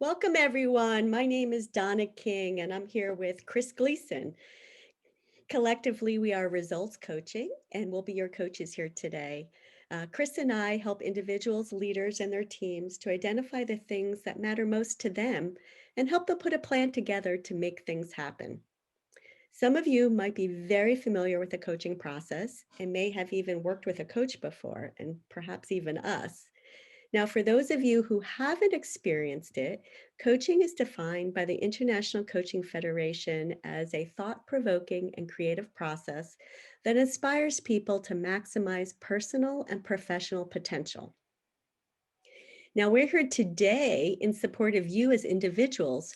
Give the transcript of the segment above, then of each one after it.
Welcome, everyone. My name is Donna King, and I'm here with Kris Gleason. Collectively, we are Results Coaching, and we'll be your coaches here today. Kris and I help individuals, leaders, and their teams to identify the things that matter most to them and help them put a plan together to make things happen. Some of you might be very familiar with the coaching process and may have even worked with a coach before, and perhaps even us. Now, for those of you who haven't experienced it, coaching is defined by the International Coaching Federation as a thought-provoking and creative process that inspires people to maximize personal and professional potential. Now, we're here today in support of you as individuals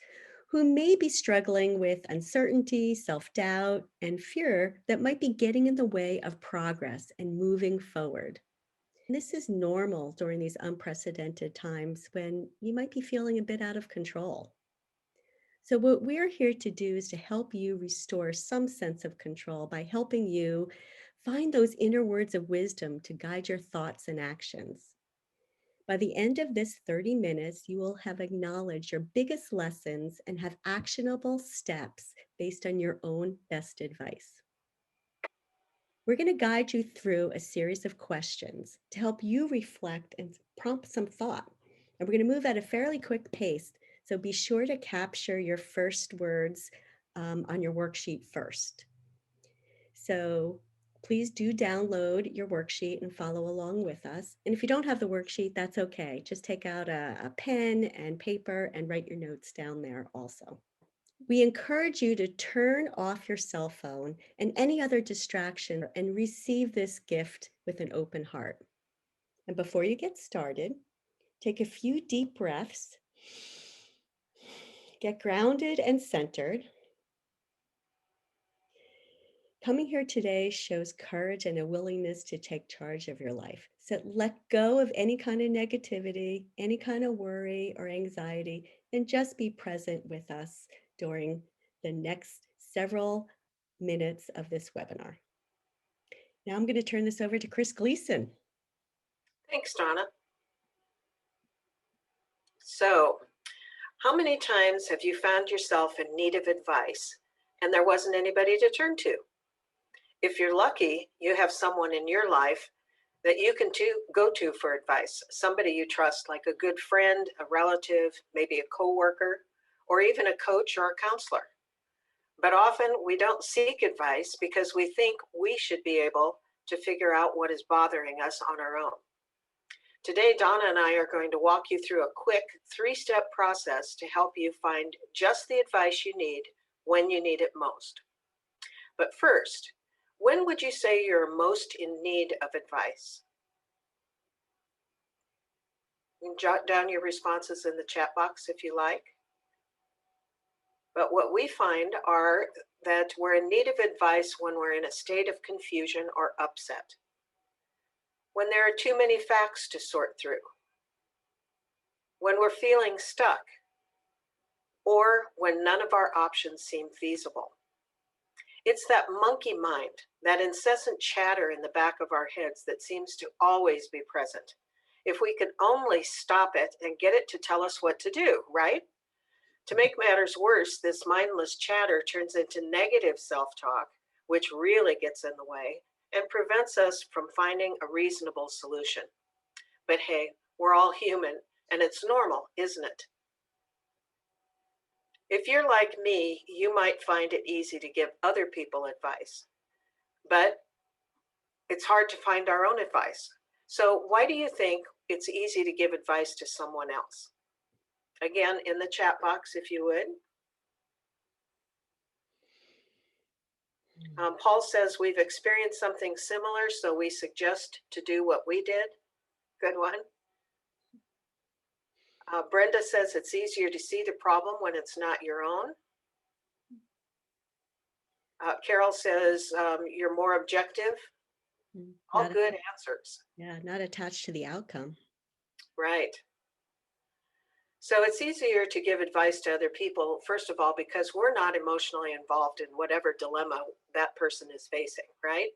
who may be struggling with uncertainty, self-doubt, and fear that might be getting in the way of progress and moving forward. This is normal during these unprecedented times when you might be feeling a bit out of control. So what we're here to do is to help you restore some sense of control by helping you find those inner words of wisdom to guide your thoughts and actions. By the end of this 30 minutes, you will have acknowledged your biggest lessons and have actionable steps based on your own best advice. We're going to guide you through a series of questions to help you reflect and prompt some thought. And we're going to move at a fairly quick pace. So be sure to capture your first words on your worksheet first. So please do download your worksheet and follow along with us. And if you don't have the worksheet, that's okay. Just take out a pen and paper and write your notes down there also. We encourage you to turn off your cell phone and any other distraction and receive this gift with an open heart. And before you get started, take a few deep breaths, get grounded and centered. Coming here today shows courage and a willingness to take charge of your life. So let go of any kind of negativity, any kind of worry or anxiety, and just be present with us during the next several minutes of this webinar. Now I'm going to turn this over to Kris Gleason. Thanks, Donna. So, how many times have you found yourself in need of advice and there wasn't anybody to turn to? If you're lucky, you have someone in your life that you can go to for advice, somebody you trust, like a good friend, a relative, maybe a coworker, or even a coach or a counselor. But often we don't seek advice because we think we should be able to figure out what is bothering us on our own. Today, Donna and I are going to walk you through a quick 3-step process to help you find just the advice you need when you need it most. But first, when would you say you're most in need of advice? You can jot down your responses in the chat box if you like. But what we find are that we're in need of advice when we're in a state of confusion or upset, when there are too many facts to sort through, when we're feeling stuck, or when none of our options seem feasible. It's that monkey mind, that incessant chatter in the back of our heads that seems to always be present. If we could only stop it and get it to tell us what to do, right? To make matters worse, this mindless chatter turns into negative self-talk, which really gets in the way and prevents us from finding a reasonable solution. But hey, we're all human, and it's normal, isn't it? If you're like me, you might find it easy to give other people advice, but it's hard to find our own advice. So why do you think it's easy to give advice to someone else? Again, in the chat box, if you would. Paul says we've experienced something similar, so we suggest to do what we did. Good one. Brenda says it's easier to see the problem when it's not your own. Carol says you're more objective. All good answers. Yeah, not attached to the outcome. Right. So it's easier to give advice to other people, first of all, because we're not emotionally involved in whatever dilemma that person is facing, right?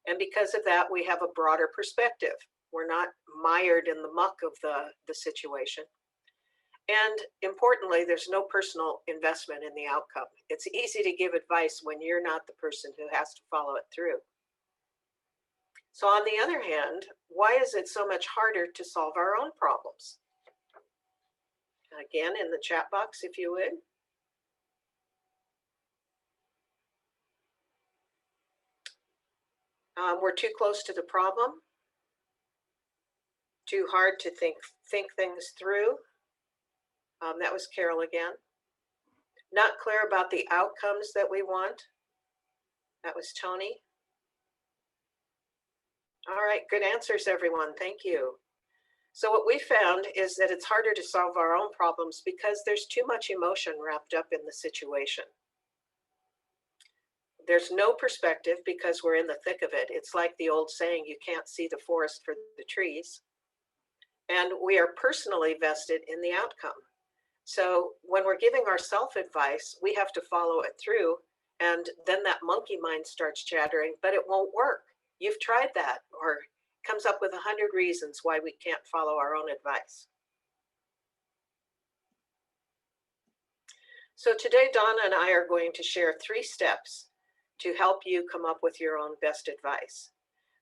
And because of that, we have a broader perspective. We're not mired in the muck of the situation. And importantly, there's no personal investment in the outcome. It's easy to give advice when you're not the person who has to follow it through. So on the other hand, why is it so much harder to solve our own problems? Again, in the chat box, if you would. We're too close to the problem, too hard to think things through. That was Carol again. Not clear about the outcomes that we want. That was Tony. All right, good answers, everyone. Thank you. So what we found is that it's harder to solve our own problems because there's too much emotion wrapped up in the situation. There's no perspective because we're in the thick of it. It's like the old saying, you can't see the forest for the trees. And we are personally vested in the outcome. So when we're giving ourselves advice, we have to follow it through. And then that monkey mind starts chattering, but it won't work. You've tried that, or comes up with 100 reasons why we can't follow our own advice. So today, Donna and I are going to share 3 steps to help you come up with your own best advice.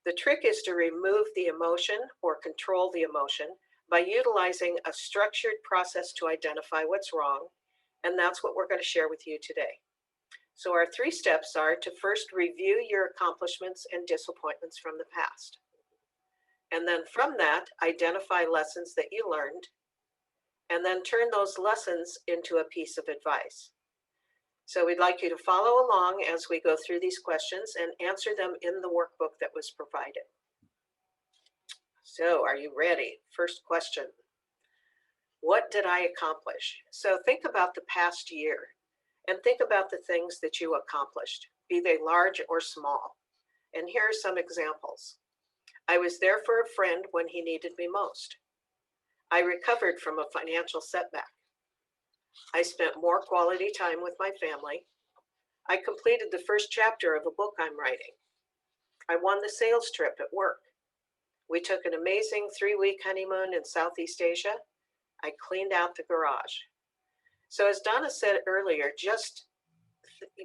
The trick is to remove the emotion or control the emotion by utilizing a structured process to identify what's wrong. And that's what we're going to share with you today. So our 3 steps are to first review your accomplishments and disappointments from the past. And then from that, identify lessons that you learned, and then turn those lessons into a piece of advice. So we'd like you to follow along as we go through these questions and answer them in the workbook that was provided. So are you ready? First question. What did I accomplish? So think about the past year and think about the things that you accomplished, be they large or small. And here are some examples. I was there for a friend when he needed me most. I recovered from a financial setback. I spent more quality time with my family. I completed the first chapter of a book I'm writing. I won the sales trip at work. We took an amazing 3-week honeymoon in Southeast Asia. I cleaned out the garage. So as Donna said earlier, just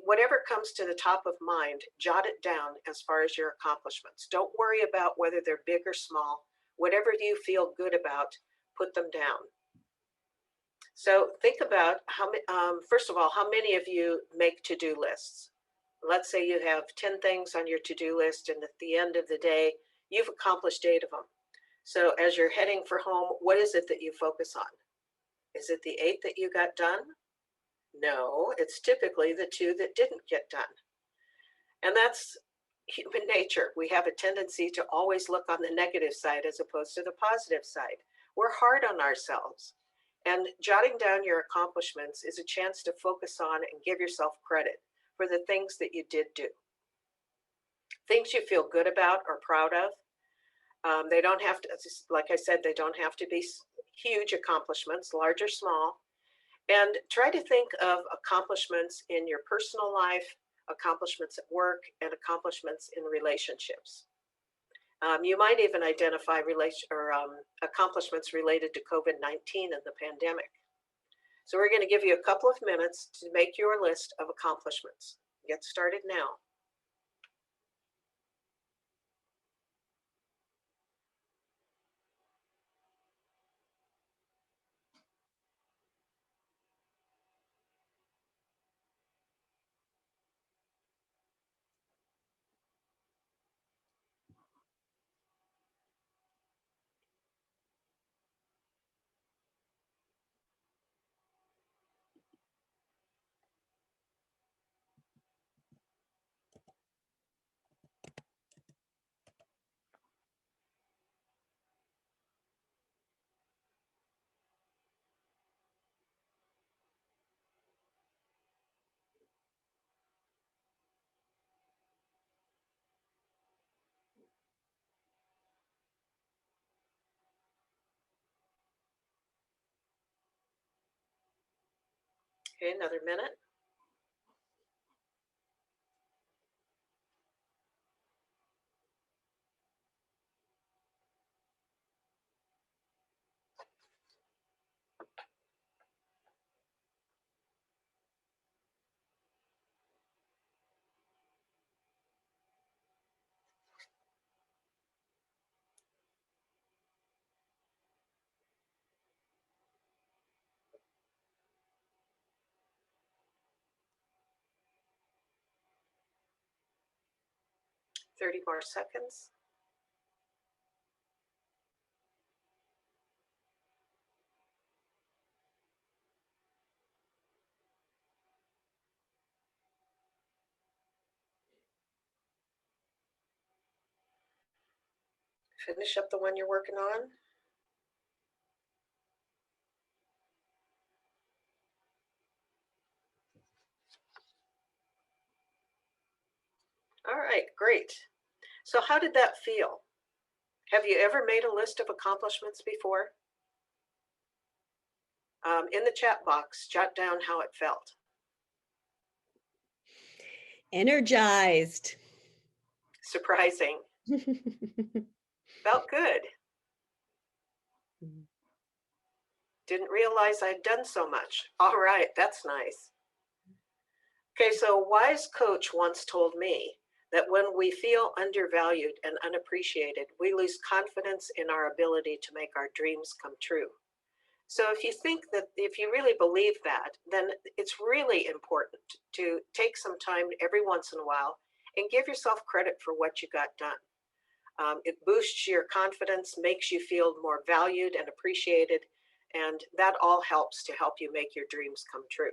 whatever comes to the top of mind, jot it down as far as your accomplishments. Don't worry about whether they're big or small. Whatever you feel good about, put them down. So think about first of all, how many of you make to-do lists? Let's say you have 10 things on your to-do list, and at the end of the day, you've accomplished 8 of them. So as you're heading for home, what is it that you focus on? Is it the 8 that you got done? No, it's typically the 2 that didn't get done. And that's human nature. We have a tendency to always look on the negative side as opposed to the positive side. We're hard on ourselves. And jotting down your accomplishments is a chance to focus on and give yourself credit for the things that you did do. Things you feel good about or proud of. They don't have to, like I said, they don't have to be huge accomplishments, large or small. And try to think of accomplishments in your personal life, accomplishments at work, and accomplishments in relationships. You might even identify accomplishments related to COVID-19 and the pandemic. So we're going to give you a couple of minutes to make your list of accomplishments. Get started now. Okay, another minute. 30 more seconds. Finish up the one you're working on. All right, great. So how did that feel? Have you ever made a list of accomplishments before? In the chat box, jot down how it felt. Energized. Surprising. Felt good. Didn't realize I'd done so much. All right, that's nice. Okay, so a wise coach once told me that when we feel undervalued and unappreciated, we lose confidence in our ability to make our dreams come true. So if you really believe that, then it's really important to take some time every once in a while and give yourself credit for what you got done. It boosts your confidence, makes you feel more valued and appreciated, and that all helps to help you make your dreams come true.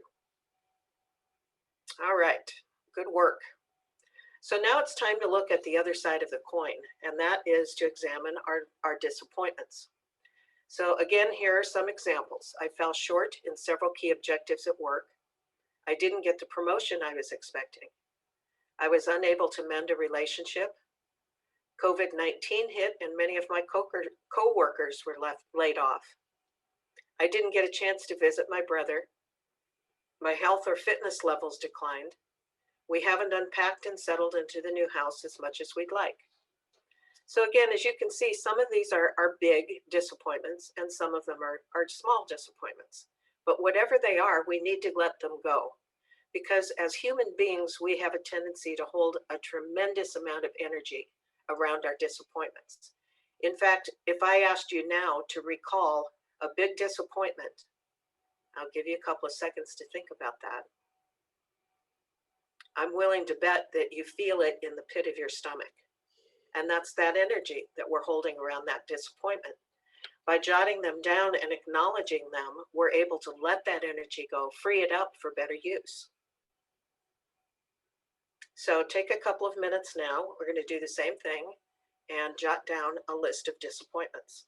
All right, good work. So now it's time to look at the other side of the coin, and that is to examine our disappointments. So again, here are some examples. I fell short in several key objectives at work. I didn't get the promotion I was expecting. I was unable to mend a relationship. COVID-19 hit and many of my co-workers were laid off. I didn't get a chance to visit my brother. My health or fitness levels declined. We haven't unpacked and settled into the new house as much as we'd like. So again, as you can see, some of these are big disappointments and some of them are small disappointments. But whatever they are, we need to let them go. Because as human beings, we have a tendency to hold a tremendous amount of energy around our disappointments. In fact, if I asked you now to recall a big disappointment, I'll give you a couple of seconds to think about that. I'm willing to bet that you feel it in the pit of your stomach. And that's that energy that we're holding around that disappointment. By jotting them down and acknowledging them, we're able to let that energy go, free it up for better use. So take a couple of minutes now. We're going to do the same thing and jot down a list of disappointments.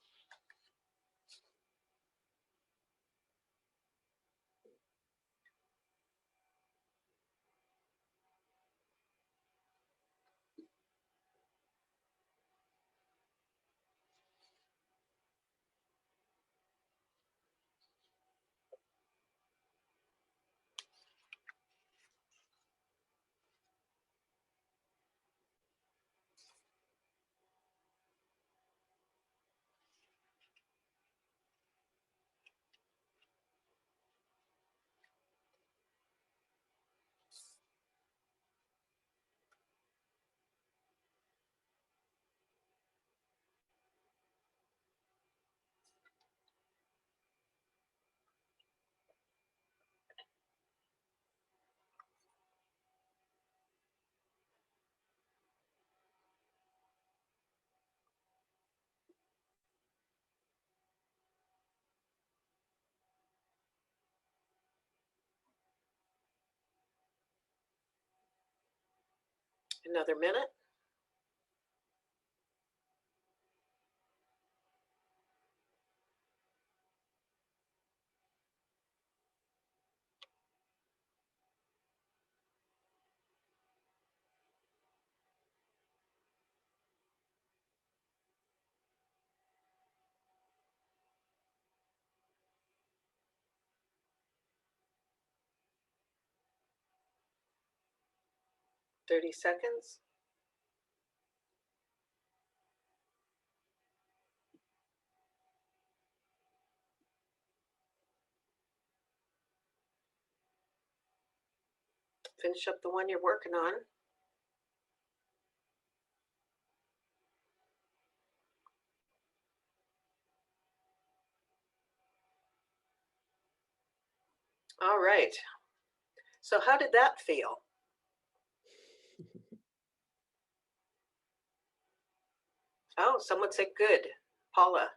Another minute. Thirty seconds. Finish up the one you're working on. All right. So how did that feel? Oh, someone said good. Paula.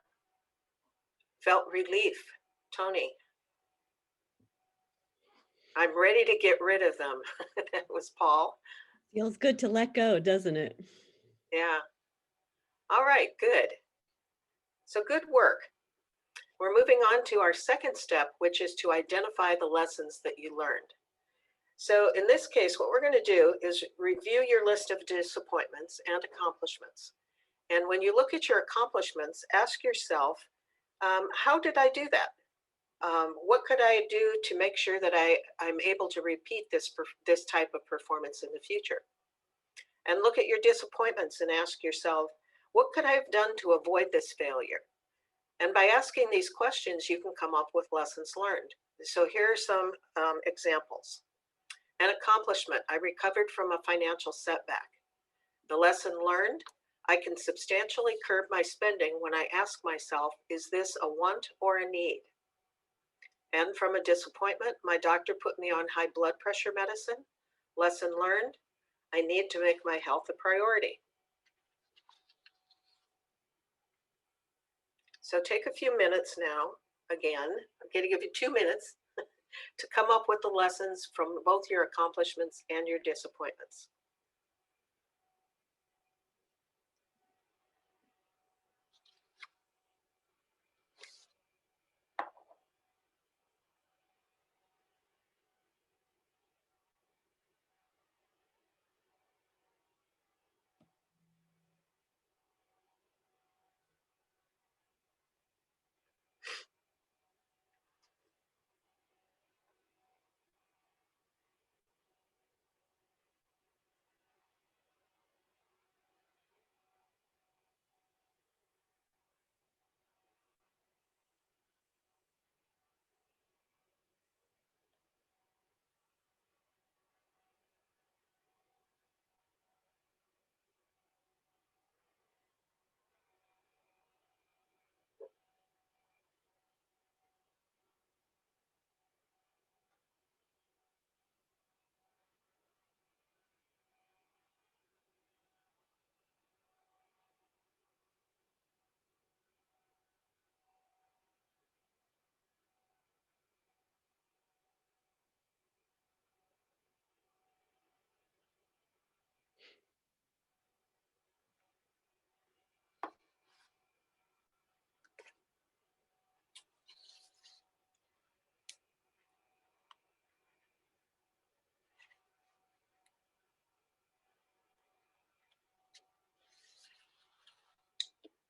Felt relief. Tony. I'm ready to get rid of them. That was Paul. Feels good to let go, doesn't it? Yeah. All right, good. So good work. We're moving on to our second step, which is to identify the lessons that you learned. So in this case, what we're going to do is review your list of disappointments and accomplishments. And when you look at your accomplishments, ask yourself, how did I do that? What could I do to make sure that I'm able to repeat this type of performance in the future? And look at your disappointments and ask yourself, what could I have done to avoid this failure? And by asking these questions, you can come up with lessons learned. So here are some examples. An accomplishment: I recovered from a financial setback. The lesson learned: I can substantially curb my spending when I ask myself, is this a want or a need? And from a disappointment, my doctor put me on high blood pressure medicine. Lesson learned: I need to make my health a priority. So take a few minutes now. Again, I'm going to give you 2 minutes to come up with the lessons from both your accomplishments and your disappointments.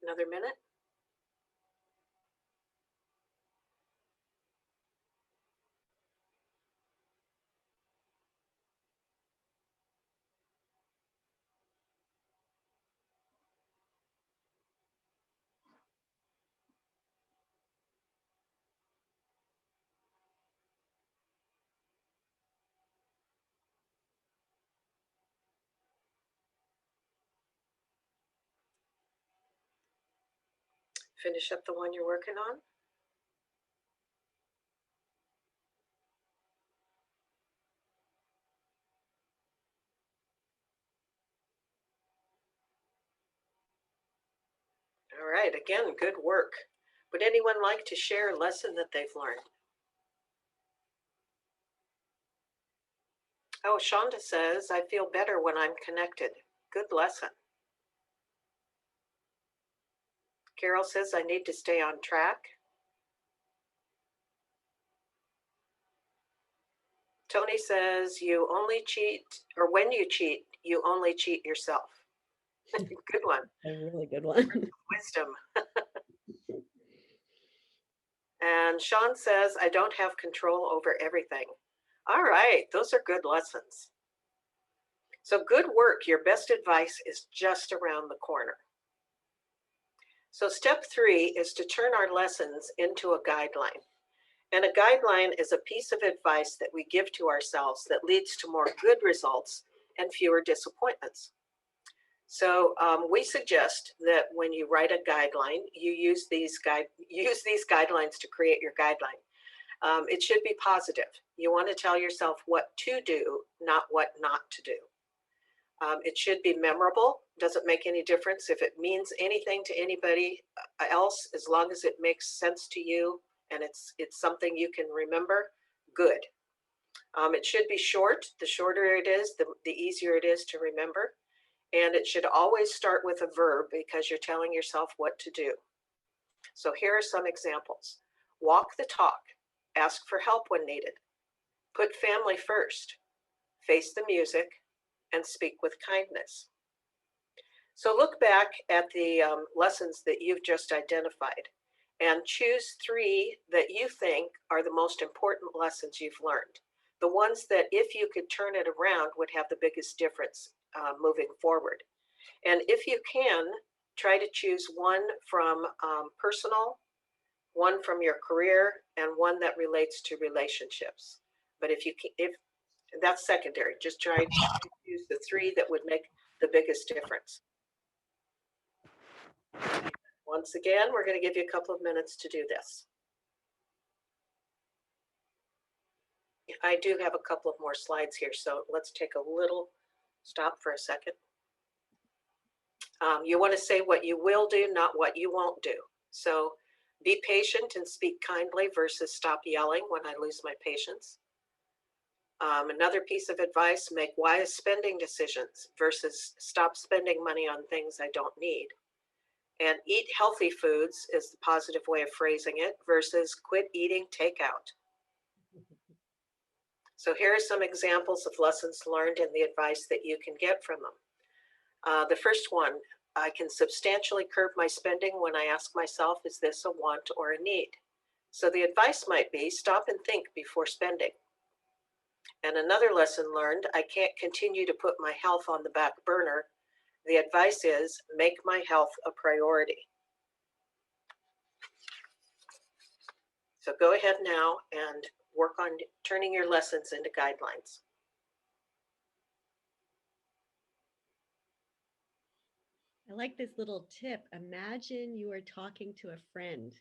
Another minute. Finish up the one you're working on. All right, again, good work. Would anyone like to share a lesson that they've learned? Oh, Shonda says, I feel better when I'm connected. Good lesson. Carol says, I need to stay on track. Tony says, you only cheat, or when you cheat, you only cheat yourself. Good one. A really good one. Wisdom. And Sean says, I don't have control over everything. All right, those are good lessons. So good work. Your best advice is just around the corner. So step 3 is to turn our lessons into a guideline. And a guideline is a piece of advice that we give to ourselves that leads to more good results and fewer disappointments. So we suggest that when you write a guideline, you use these guidelines to create your guideline. It should be positive. You want to tell yourself what to do, not what not to do. It should be memorable. doesn't make any difference. If it means anything to anybody else, as long as it makes sense to you and it's something you can remember, good. It should be short. The shorter it is, the easier it is to remember. And it should always start with a verb because you're telling yourself what to do. So here are some examples. Walk the talk, ask for help when needed, put family first, face the music, and speak with kindness. So look back at the lessons that you've just identified and choose 3 that you think are the most important lessons you've learned. The ones that if you could turn it around would have the biggest difference moving forward. And if you can, try to choose one from personal, one from your career, and one that relates to relationships. But if that's secondary, just try to choose the 3 that would make the biggest difference. Once again, we're going to give you a couple of minutes to do this. I do have a couple of more slides here, so let's take a little stop for a second. You want to say what you will do, not what you won't do. So be patient and speak kindly versus stop yelling when I lose my patience. Another piece of advice, make wise spending decisions versus stop spending money on things I don't need. And eat healthy foods is the positive way of phrasing it versus quit eating takeout. So here are some examples of lessons learned and the advice that you can get from them. The first one, I can substantially curb my spending when I ask myself, is this a want or a need? So the advice might be stop and think before spending. And another lesson learned, I can't continue to put my health on the back burner. The advice is make my health a priority. So go ahead now and work on turning your lessons into guidelines. I like this little tip. Imagine you are talking to a friend.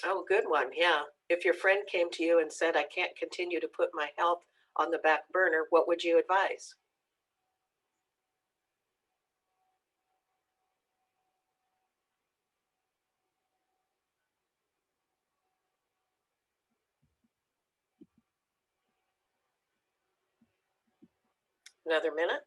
Oh, good one. Yeah. If your friend came to you and said, I can't continue to put my health on the back burner, what would you advise? Another minute?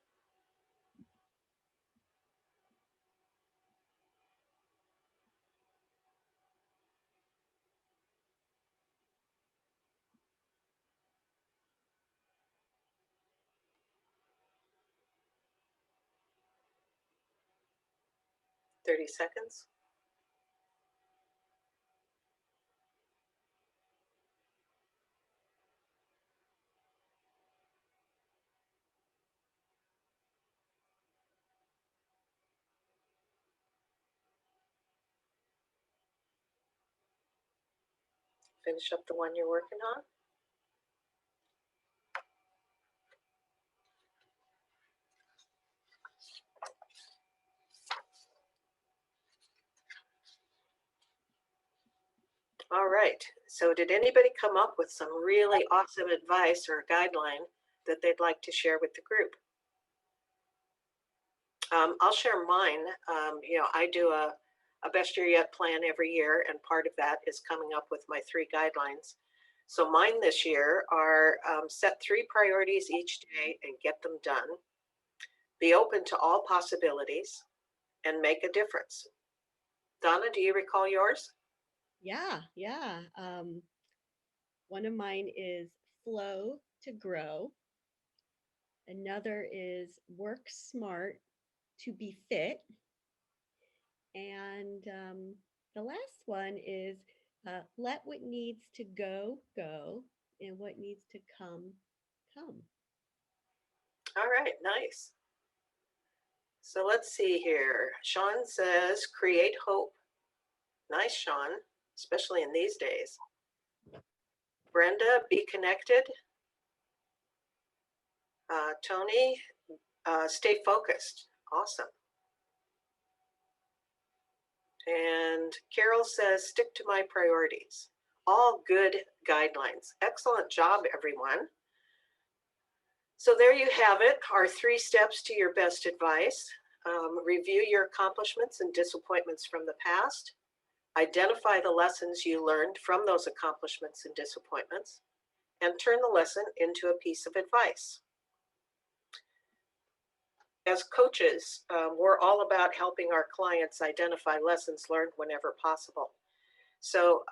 Thirty seconds. Finish up the one you're working on. All right. So did anybody come up with some really awesome advice or a guideline that they'd like to share with the group? I'll share mine. I do a best year yet plan every year, and part of that is coming up with my 3 guidelines. So mine this year are set 3 priorities each day and get them done. Be open to all possibilities and make a difference. Donna, do you recall yours? Yeah, yeah. One of mine is flow to grow. Another is work smart to be fit. And the last one is let what needs to go, go, and what needs to come, come. All right, nice. So let's see here. Sean says, create hope. Nice, Sean, especially in these days. Brenda, be connected. Tony, stay focused. Awesome. And Carol says, stick to my priorities. All good guidelines. Excellent job, everyone. So there you have it, our 3 steps to your best advice. Review your accomplishments and disappointments from the past. Identify the lessons you learned from those accomplishments and disappointments, and turn the lesson into a piece of advice. As coaches, we're all about helping our clients identify lessons learned whenever possible. So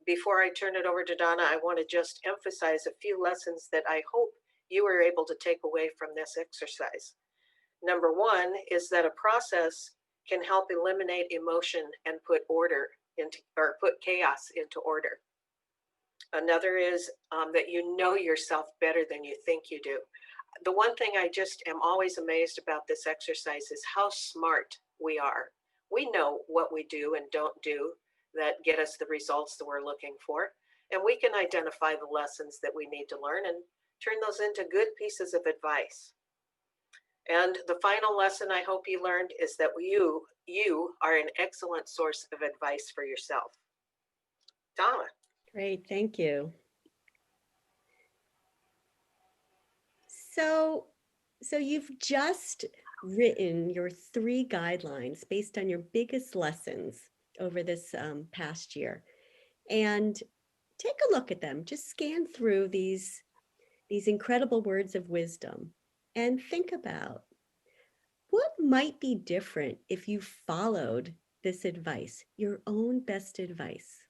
before I turn it over to Donna, I want to just emphasize a few lessons that I hope you were able to take away from this exercise. Number one is that a process can help eliminate emotion and put order into, or put chaos into order. Another is that you know yourself better than you think you do. The one thing I just am always amazed about this exercise is how smart we are. We know what we do and don't do that get us the results that we're looking for. And we can identify the lessons that we need to learn and turn those into good pieces of advice. And the final lesson I hope you learned is that you are an excellent source of advice for yourself. Donna. Great, thank you. So you've just written your 3 guidelines based on your biggest lessons over this past year. And take a look at them. Just scan through these incredible words of wisdom and think about what might be different if you followed this advice, your own best advice.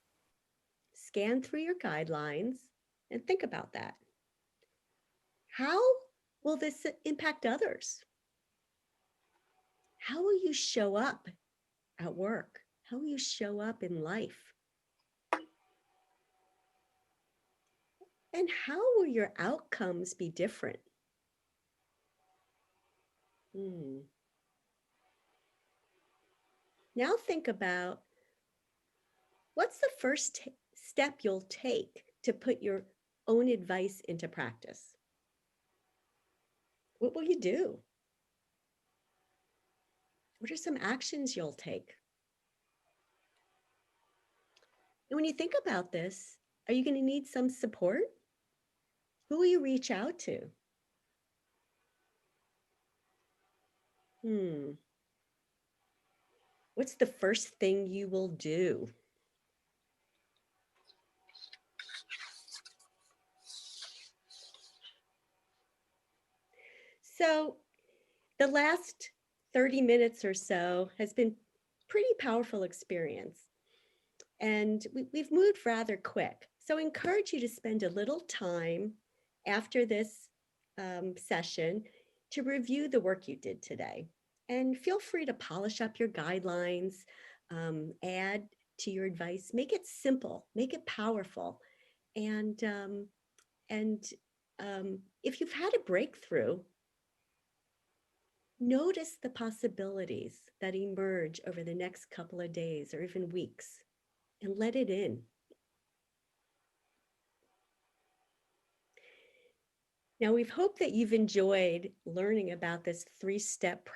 Scan through your guidelines and think about that. How will this impact others? How will you show up at work? How will you show up in life? And how will your outcomes be different? Now think about what's the first step you'll take to put your own advice into practice? What will you do? What are some actions you'll take? And when you think about this, are you going to need some support? Who will you reach out to? What's the first thing you will do? So the last 30 minutes or so has been pretty powerful experience. And we've moved rather quick. So I encourage you to spend a little time after this session to review the work you did today. And feel free to polish up your guidelines, add to your advice, make it simple, make it powerful. And if you've had a breakthrough, notice the possibilities that emerge over the next couple of days or even weeks and let it in. Now, we've hoped that you've enjoyed learning about this 3-step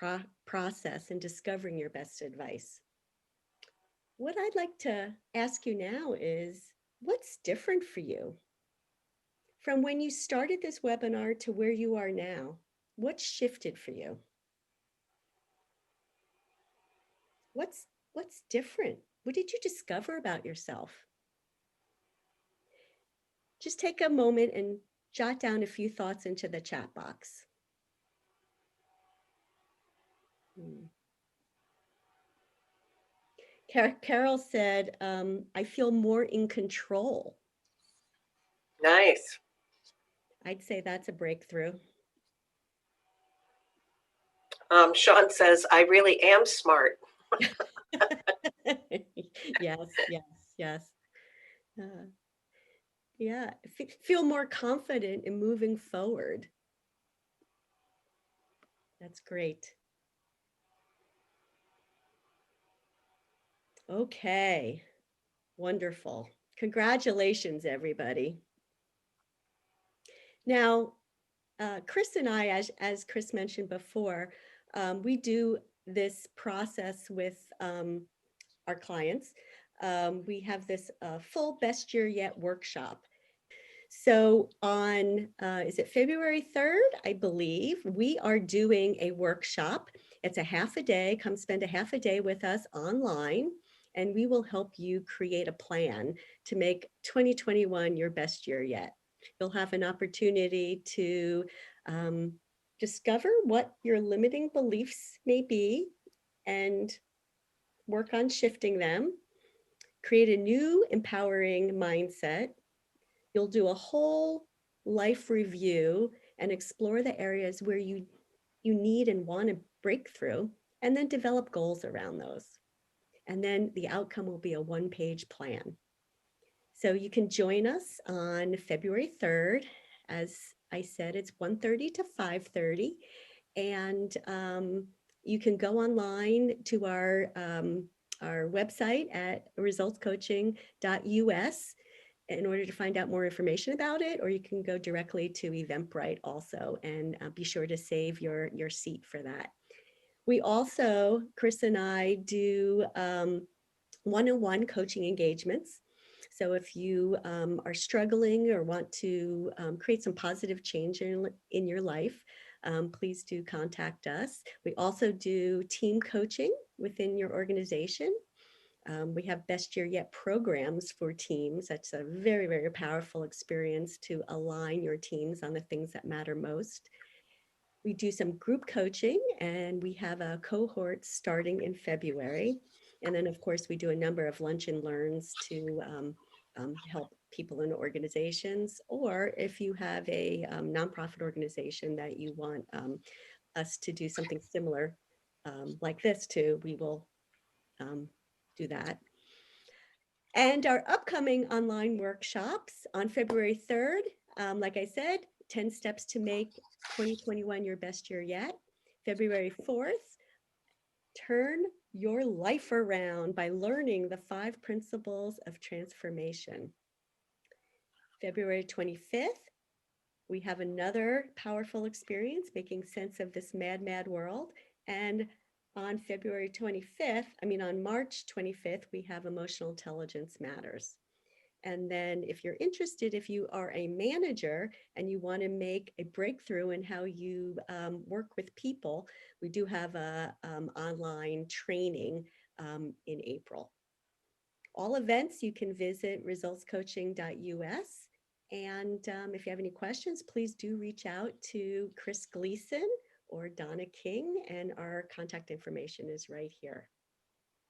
process and discovering your best advice. What I'd like to ask you now is, what's different for you? From when you started this webinar to where you are now, what shifted for you? What's different? What did you discover about yourself? Just take a moment and jot down a few thoughts into the chat box. Carol said, I feel more in control. Nice. I'd say that's a breakthrough. Sean says, I really am smart. Yes. Yeah, feel more confident in moving forward. That's great. Okay, wonderful. Congratulations, everybody. Now, Kris and I, as Kris mentioned before, we do this process with our clients. We have this full Best Year Yet workshop. So on, is it February 3rd? I believe we are doing a workshop. It's a half a day. Come spend a half a day with us online, and we will help you create a plan to make 2021 your best year yet. You'll have an opportunity to um, discover what your limiting beliefs may be and work on shifting them, create a new empowering mindset. You'll do a whole life review and explore the areas where you need and want to break through, and then develop goals around those. And then the outcome will be a one-page plan. So you can join us on February 3rd. As I said, it's 1:30 to 5:30. And you can go online to our website at resultscoaching.us in order to find out more information about it, or you can go directly to Eventbrite also, and be sure to save your seat for that. We also, Kris and I, do one-on-one coaching engagements. So if you are struggling or want to create some positive change in your life, please do contact us. We also do team coaching within your organization. We have Best Year Yet programs for teams. That's a very, very powerful experience to align your teams on the things that matter most. We do some group coaching, and we have a cohort starting in February. And then, of course, we do a number of lunch and learns to help people in organizations, or if you have a nonprofit organization that you want us to do something similar like this to, we will do that. And our upcoming online workshops on February 3rd, like I said, 10 steps to make 2021 your best year yet. February 4th, turn your life around by learning the 5 principles of transformation. February 25th, we have another powerful experience making sense of this mad, mad world. And on March 25th, we have Emotional Intelligence Matters. And then if you're interested, if you are a manager and you want to make a breakthrough in how you work with people, we do have a online training in April. All events, you can visit resultscoaching.us. And if you have any questions, please do reach out to Kris Gleason or Donna King, and our contact information is right here.